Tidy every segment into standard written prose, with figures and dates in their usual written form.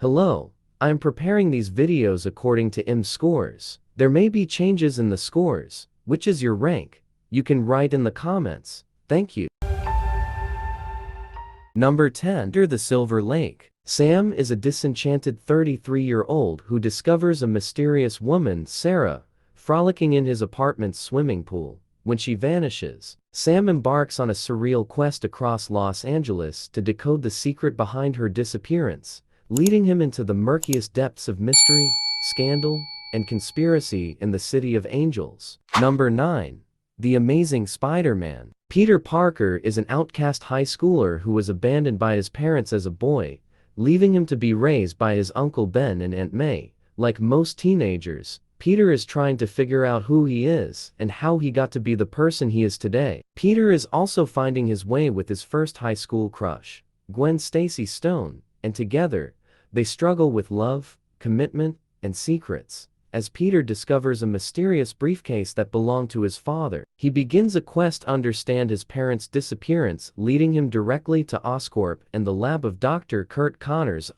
Hello, I am preparing these videos according to IMDb scores. There may be changes in the scores. Which is your rank? You can write in the comments. Thank you. Number 10. Under the Silver Lake. Sam is a disenchanted 33-year-old who discovers a mysterious woman, Sarah, frolicking in his apartment's swimming pool. When she vanishes, Sam embarks on a surreal quest across Los Angeles to decode the secret behind her disappearance, leading him into the murkiest depths of mystery, scandal, and conspiracy in the City of Angels. Number 9. The Amazing Spider-Man. Peter Parker is an outcast high schooler who was abandoned by his parents as a boy, leaving him to be raised by his Uncle Ben and Aunt May. Like most teenagers, Peter is trying to figure out who he is and how he got to be the person he is today. Peter is also finding his way with his first high school crush, Gwen Stacy Stone, and together, they struggle with love, commitment, and secrets. As Peter discovers a mysterious briefcase that belonged to his father, he begins a quest to understand his parents' disappearance, leading him directly to Oscorp and the lab of Dr. Kurt Connors,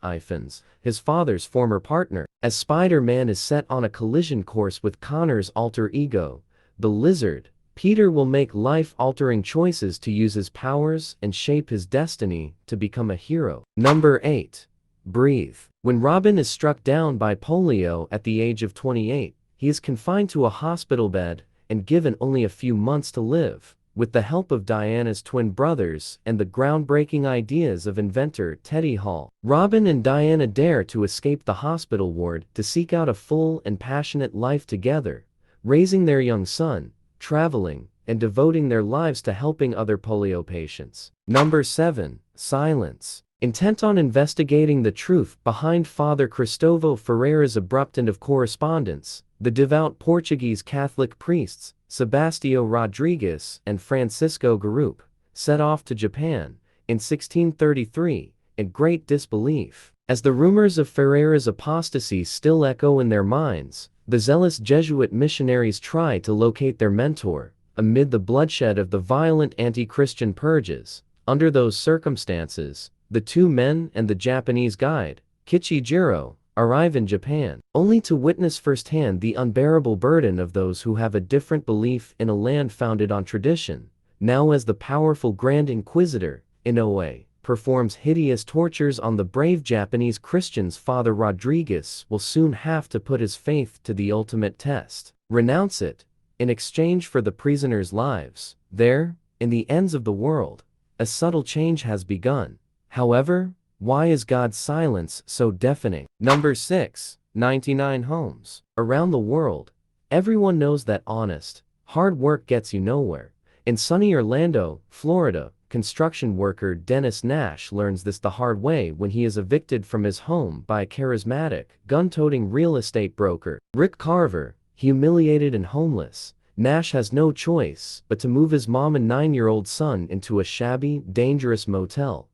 his father's former partner. As Spider-Man is set on a collision course with Connors' alter ego, the Lizard, Peter will make life-altering choices to use his powers and shape his destiny to become a hero. Number 8. Breathe. When Robin is struck down by polio at the age of 28, he is confined to a hospital bed and given only a few months to live. With the help of Diana's twin brothers and the groundbreaking ideas of inventor Teddy Hall, Robin and Diana dare to escape the hospital ward to seek out a full and passionate life together, raising their young son, traveling, and devoting their lives to helping other polio patients. Number 7. Silence. Intent on investigating the truth behind Father Cristóvão Ferreira's abrupt end of correspondence, the devout Portuguese Catholic priests, Sebastião Rodrigues and Francisco Garup, set off to Japan in 1633 in great disbelief. As the rumors of Ferreira's apostasy still echo in their minds, the zealous Jesuit missionaries try to locate their mentor amid the bloodshed of the violent anti-Christian purges. Under those circumstances, the two men and the Japanese guide, Kichijiro, arrive in Japan, only to witness firsthand the unbearable burden of those who have a different belief in a land founded on tradition. Now as the powerful Grand Inquisitor, Inoue, performs hideous tortures on the brave Japanese Christians, Father Rodrigues will soon have to put his faith to the ultimate test. Renounce it, in exchange for the prisoners' lives. There, in the ends of the world, a subtle change has begun. However, why is God's silence so deafening? Number 6. 99 Homes. Around the world, everyone knows that honest, hard work gets you nowhere. In sunny Orlando, Florida, construction worker Dennis Nash learns this the hard way when he is evicted from his home by a charismatic, gun-toting real estate broker, Rick Carver. Humiliated and homeless, Nash has no choice but to move his mom and 9-year-old son into a shabby, dangerous motel.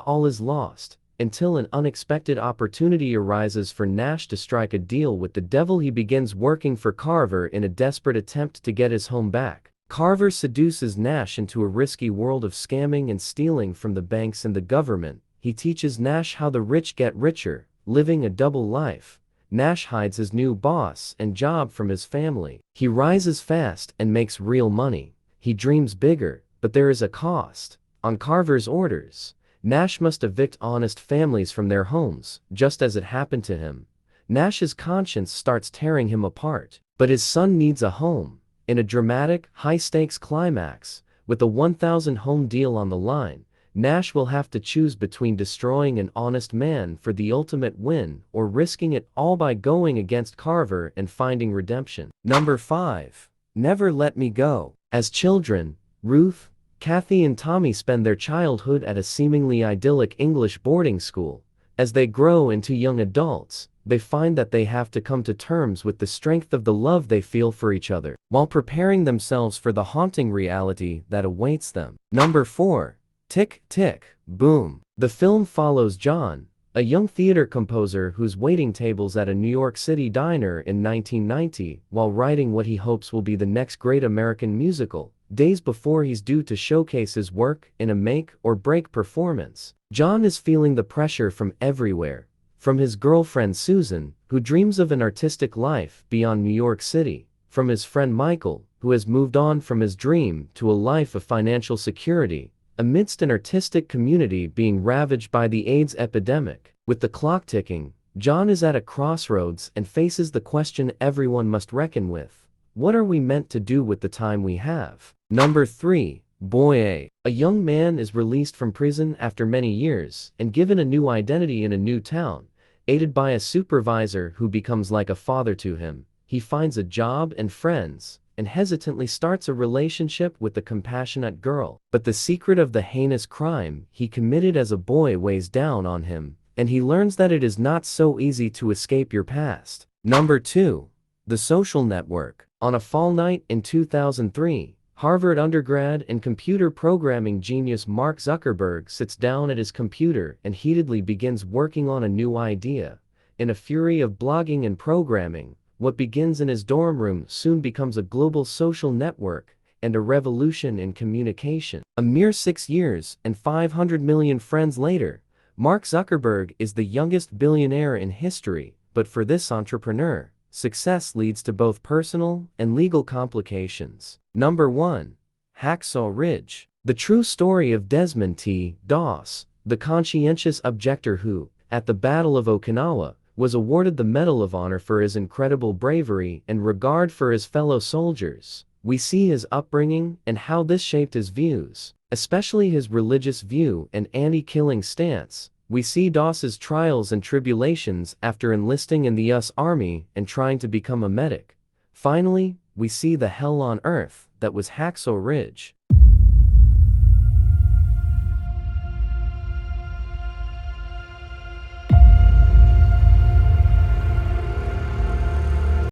All is lost, until an unexpected opportunity arises for Nash to strike a deal with the devil. He begins working for Carver in a desperate attempt to get his home back. Carver seduces Nash into a risky world of scamming and stealing from the banks and the government. He teaches Nash how the rich get richer, living a double life. Nash hides his new boss and job from his family. He rises fast and makes real money. He dreams bigger, but there is a cost. On Carver's orders, Nash must evict honest families from their homes, just as it happened to him. Nash's conscience starts tearing him apart, but his son needs a home. In a dramatic, high-stakes climax, with a 1,000-home deal on the line, Nash will have to choose between destroying an honest man for the ultimate win or risking it all by going against Carver and finding redemption. Number 5. Never Let Me Go. As children, Ruth, Kathy and Tommy spend their childhood at a seemingly idyllic English boarding school. As they grow into young adults, they find that they have to come to terms with the strength of the love they feel for each other, while preparing themselves for the haunting reality that awaits them. Number 4. Tick, Tick, Boom. The film follows John, a young theater composer who's waiting tables at a New York City diner in 1990 while writing what he hopes will be the next great American musical. Days before he's due to showcase his work in a make-or-break performance, John is feeling the pressure from everywhere, From his girlfriend Susan, who dreams of an artistic life beyond New York City. From his friend Michael, who has moved on from his dream to a life of financial security, amidst an artistic community being ravaged by the AIDS epidemic. With the clock ticking, John is at a crossroads and faces the question everyone must reckon with. What are we meant to do with the time we have? Number 3. Boy A. A young man is released from prison after many years and given a new identity in a new town. Aided by a supervisor who becomes like a father to him, he finds a job and friends, and hesitantly starts a relationship with the compassionate girl. But the secret of the heinous crime he committed as a boy weighs down on him, and he learns that it is not so easy to escape your past. Number 2. The Social Network. On a fall night in 2003, Harvard undergrad and computer programming genius Mark Zuckerberg sits down at his computer and heatedly begins working on a new idea. In a fury of blogging and programming, what begins in his dorm room soon becomes a global social network and a revolution in communication. A mere 6 years and 500 million friends later, Mark Zuckerberg is the youngest billionaire in history, but for this entrepreneur, success leads to both personal and legal complications. Number 1. Hacksaw Ridge. The true story of Desmond T. Doss, the conscientious objector who, at the Battle of Okinawa, was awarded the Medal of Honor for his incredible bravery and regard for his fellow soldiers. We see his upbringing and how this shaped his views, especially his religious view and anti-killing stance. We see Doss's trials and tribulations after enlisting in the U.S. Army and trying to become a medic. Finally, we see the hell on earth that was Hacksaw Ridge.